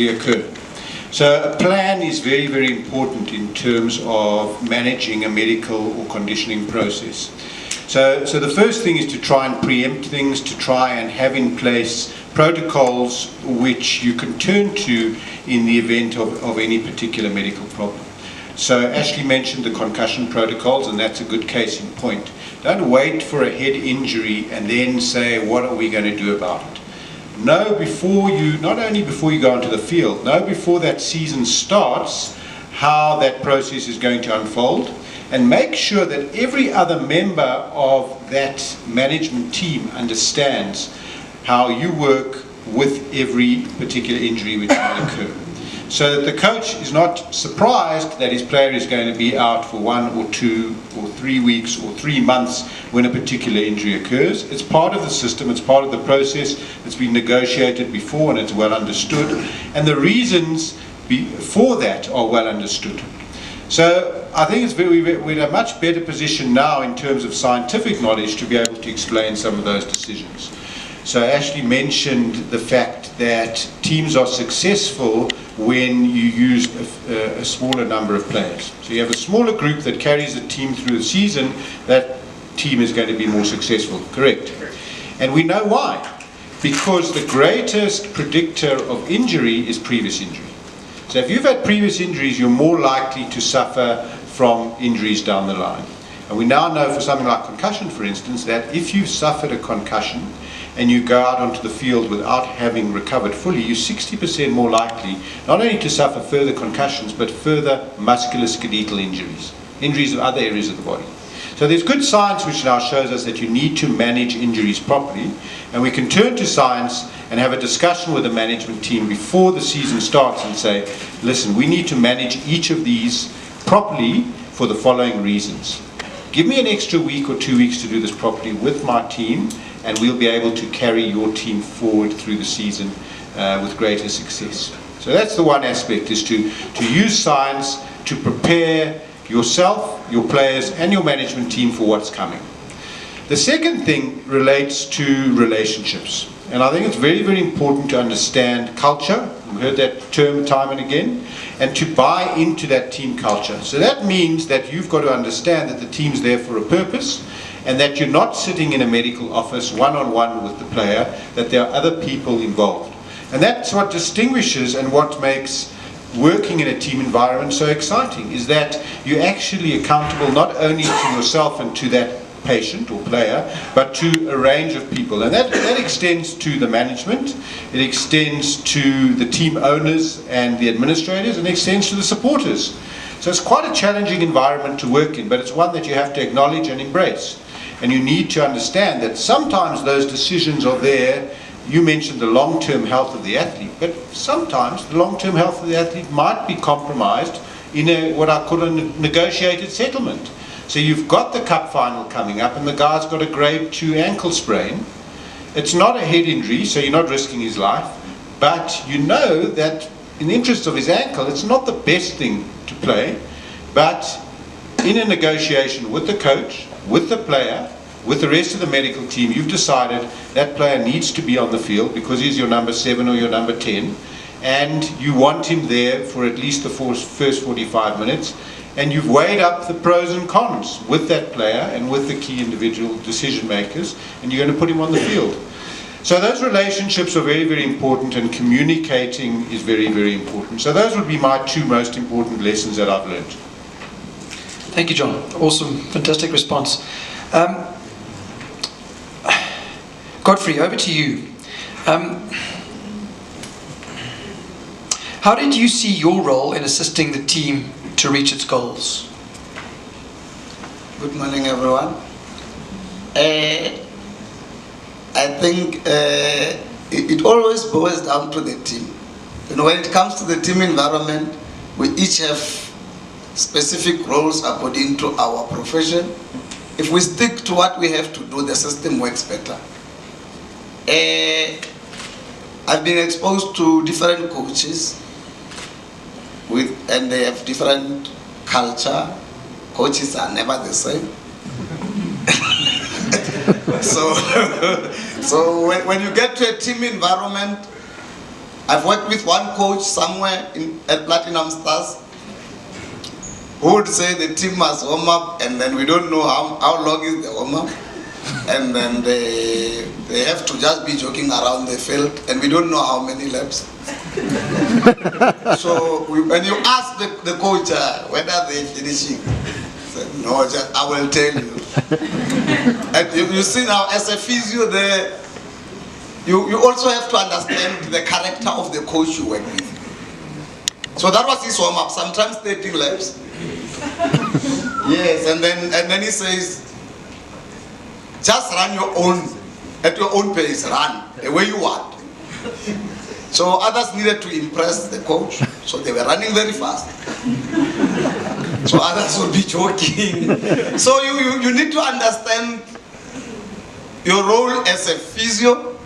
occur. So a plan is very, very important in terms of managing a medical or conditioning process. So the first thing is to try and preempt things, to try and have in place protocols which you can turn to in the event of any particular medical problem. So Ashley mentioned the concussion protocols, and that's a good case in point. Don't wait for a head injury and then say, what are we going to do about it? Know before you, not only before you go onto the field, know before that season starts how that process is going to unfold, and make sure that every other member of that management team understands how you work with every particular injury which might occur. So that the coach is not surprised that his player is going to be out for 1 or 2 or 3 weeks or 3 months when a particular injury occurs. It's part of the system, it's part of the process, it's been negotiated before and it's well understood, and the reasons for that are well understood. So I think we're in a much better position now in terms of scientific knowledge to be able to explain some of those decisions. So Ashley mentioned the fact that teams are successful when you use a smaller number of players. So you have a smaller group that carries the team through the season, that team is going to be more successful, correct? And we know why. Because the greatest predictor of injury is previous injury. So if you've had previous injuries, you're more likely to suffer from injuries down the line. And we now know for something like concussion, for instance, that if you've suffered a concussion and you go out onto the field without having recovered fully, you're 60% more likely not only to suffer further concussions, but further musculoskeletal injuries, injuries of other areas of the body. So there's good science which now shows us that you need to manage injuries properly, and we can turn to science and have a discussion with the management team before the season starts and say, listen, we need to manage each of these properly for the following reasons. Give me an extra week or 2 weeks to do this properly with my team, and we'll be able to carry your team forward through the season with greater success. So that's the one aspect, is to use science to prepare yourself, your players, and your management team for what's coming. The second thing relates to relationships. And I think it's very, very important to understand culture. We've heard that term time and again. And to buy into that team culture. So that means that you've got to understand that the team's there for a purpose, and that you're not sitting in a medical office one-on-one with the player, that there are other people involved. And that's what distinguishes and what makes working in a team environment so exciting, is that you're actually accountable not only to yourself and to that patient or player, but to a range of people. And that extends to the management, it extends to the team owners and the administrators, and it extends to the supporters. So it's quite a challenging environment to work in, but it's one that you have to acknowledge and embrace. And you need to understand that sometimes those decisions are there. You mentioned the long-term health of the athlete, but sometimes the long-term health of the athlete might be compromised in what I call a negotiated settlement. So you've got the cup final coming up and the guy's got a grade 2 ankle sprain. It's not a head injury, so you're not risking his life, but you know that in the interest of his ankle, it's not the best thing to play, but in a negotiation with the coach, with the player, with the rest of the medical team, you've decided that player needs to be on the field because he's your number 7 or your number 10, and you want him there for at least the first 45 minutes, and you've weighed up the pros and cons with that player and with the key individual decision makers, and you're going to put him on the field. So those relationships are very, very important, and communicating is very, very important. So those would be my 2 most important lessons that I've learned. Thank you, John. Awesome, fantastic response. Godfrey, over to you. How did you see your role in assisting the team to reach its goals? Good morning, everyone. I think it always boils down to the team. When it comes to the team environment, we each have specific roles according to our profession. If we stick to what we have to do, the system works better. I've been exposed to different coaches and they have different culture. Coaches are never the same. So when you get to a team environment, I've worked with one coach somewhere at Platinum Stars who would say the team must warm up, and then we don't know how long is the warm up, and then they have to just be jogging around the field, and we don't know how many laps. So when you ask the coach when are they finishing, he said, no, I will tell you. And you see now, as a physio there, you also have to understand the character of the coach you work with. So that was his warm up, sometimes 30 laps. Yes, and then he says, just run at your own pace, run the way you want. So others needed to impress the coach, so they were running very fast. So others would be joking. So you need to understand your role as a physio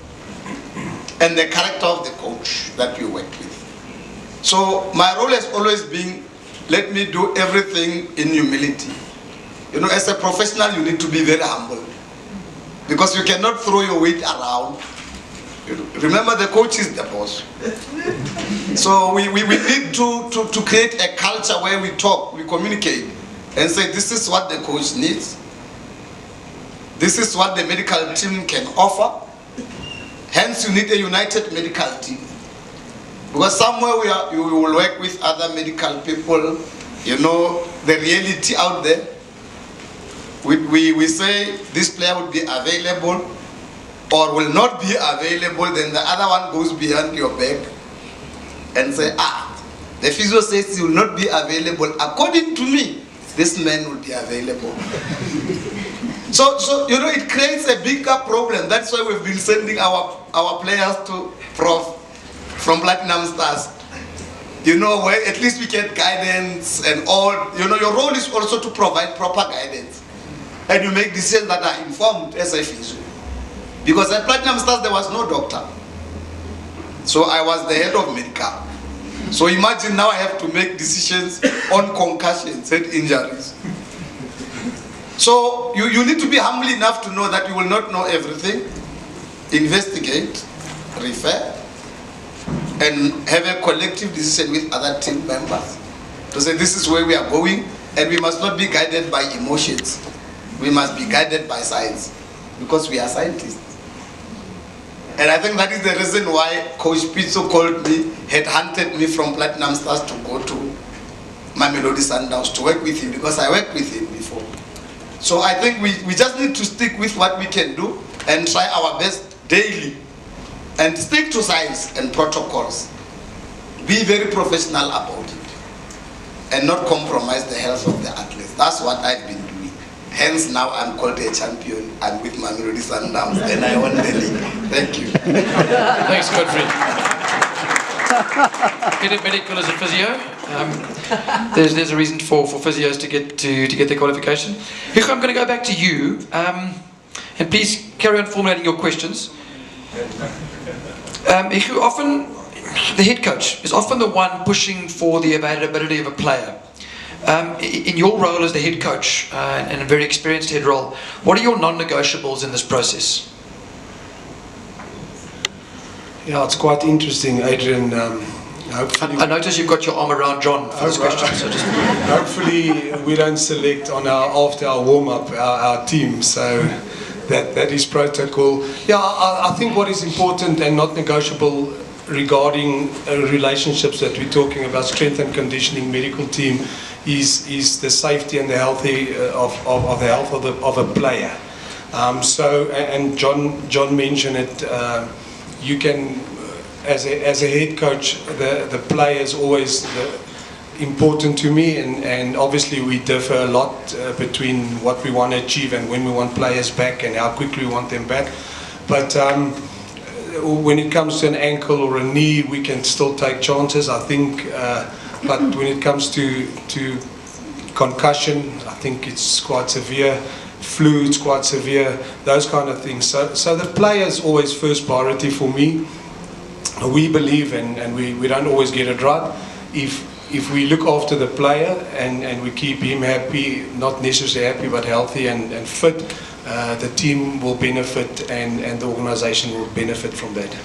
and the character of the coach that you work with. So my role has always been, let me do everything in humility. You know, as a professional, you need to be very humble, because you cannot throw your weight around. Remember, the coach is the boss. So we need to create a culture where we talk, we communicate, and say, this is what the coach needs. This is what the medical team can offer. Hence, you need a united medical team. Because somewhere you will work with other medical people, you know, the reality out there. We say this player will be available or will not be available, then the other one goes behind your back and say, the physio says he will not be available. According to me, this man will be available. So you know, it creates a bigger problem. That's why we've been sending our players to Prof from Platinum Stars. You know, where at least we get guidance and all. You know, your role is also to provide proper guidance. And you make decisions that are informed as a physio. Because at Platinum Stars there was no doctor. So I was the head of medical. So imagine now I have to make decisions on concussions and injuries. So you need to be humble enough to know that you will not know everything. Investigate, refer, and have a collective decision with other team members to say this is where we are going, and we must not be guided by emotions. We must be guided by science, because we are scientists. And I think that is the reason why Coach Pizzo called me, headhunted me from Platinum Stars to go to Mamelodi Sundowns to work with him, because I worked with him before. So I think we just need to stick with what we can do and try our best daily and stick to science and protocols. Be very professional about it and not compromise the health of the athletes. That's what I've been doing. Hence now I'm called a champion. I'm with Mamelodi Sundowns and I won the league. Thank you. Thanks, Godfrey. Get medical as a physio. There's a reason for physios to get their qualification. Hugo, I'm going to go back to you, and please carry on formulating your questions. Hugo, often the head coach is often the one pushing for the availability of a player. In your role as the head coach and a very experienced head role, what are your non-negotiables in this process? Yeah, it's quite interesting, Adrian. Hopefully, I notice you've got your arm around John for this question. So just hopefully we don't select on after our warm-up our team, so that is protocol. Yeah, I think what is important and not negotiable regarding relationships that we're talking about, strength and conditioning medical team, is the safety and the healthy of the health of a player. So, and John mentioned it. You can, as a head coach, the player is always important to me, and obviously we differ a lot between what we want to achieve and when we want players back and how quickly we want them back. But when it comes to an ankle or a knee, we can still take chances, I think. But when it comes to concussion, I think it's quite severe. Flu, it's quite severe. Those kind of things. So the player is always first priority for me. We believe, and we don't always get it right, if we look after the player and we keep him happy, not necessarily happy but healthy and fit, the team will benefit and the organization will benefit from that.